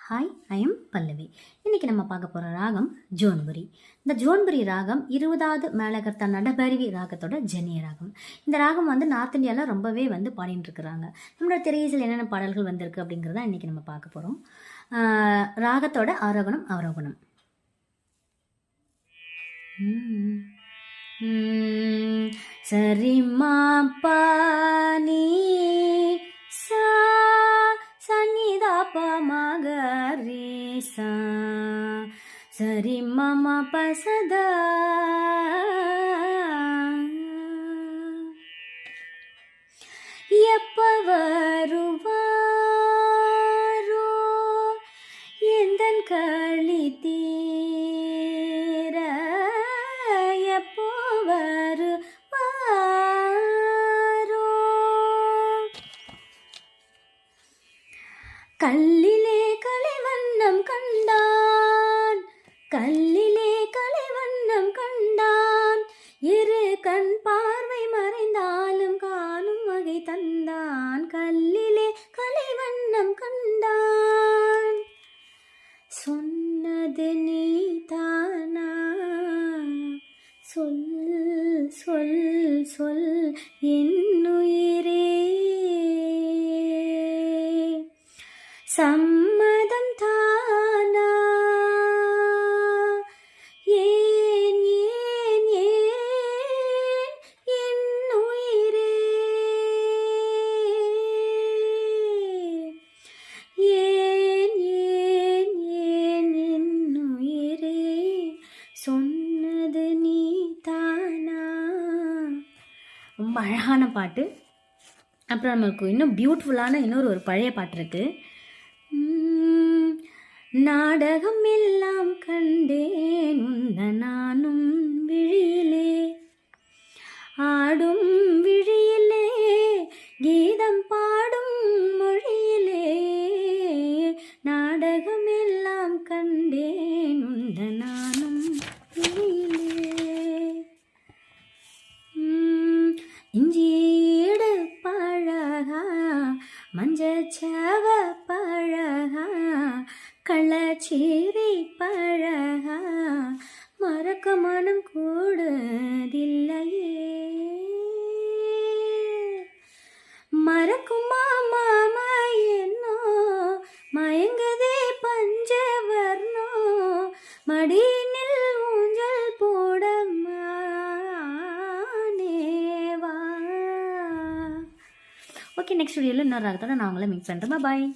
Hi, I am பல்லவி. இன்றைக்கி நம்ம பார்க்க போகிற ராகம் ஜோன்புரி. இந்த ஜோன்புரி ராகம் 20வது மேலகர்த்தா நடபருவி ராகத்தோட ஜென்னிய ராகம். இந்த ராகம் நார்த் இந்தியாவில் ரொம்பவே பாடிட்டு இருக்கிறாங்க. நம்மளோட திரையிசையில் என்னென்ன பாடல்கள் வந்திருக்கு அப்படிங்கிறத இன்றைக்கி நம்ம பார்க்க போகிறோம். ராகத்தோட ஆரோகணம் அவரோகணம். சரிமா பானி சா சனிதா பமகரி சா சரி மம பசதா எப்ப வருவாரோ எந்தன் களி தீர எப்போ வருவாரோ கல்லிலே கலைவண்ணம் கண்டான், கல்லிலே கலைவண்ணம் கண்டான், இரு கண் பார்வை மறைந்தாலும் காணும் வகை தந்தான். கல்லிலே கலைவண்ணம் கண்டான், சொன்னது நீதானா, சொல் சொல் சொல் என்னுயிரே, சம்மதம் தானா, ஏன் ஏன் ஏன் என் உயிரே, ஏன் ஏன் ஏன் என் உயிரே, சொன்னது நீ தானா. ரொம்ப அழகான பாட்டு. அப்புறம் நமக்கு இன்னும் பியூட்டிஃபுல்லான இன்னொரு பழைய பாட்டு இருக்குது. நாடகம் எல்லாம் கண்டேன் உந்த நானும் விழியிலே, ஆடும் விழியிலே, கீதம் பாடும் மொழியிலே, நாடகம் எல்லாம் கண்டேன் உந்த நானும் விழியிலே. இஞ்சீடு பழகா மஞ்சச்சவ பழகா கள்ளச்சீரி பழகா மறக்க மனம் கூடுதில்லையே, மறக்குமா மாமா என்னோ மயங்குதே பஞ்சவர்ணோ, மடியினில் ஊஞ்சல் போடமானேவா. ஓகே, நெக்ஸ்ட் வீடியோவில் இன்னொரு ராகத்தோட நான் உங்களை மீட் பண்ணுறேன். பாய்.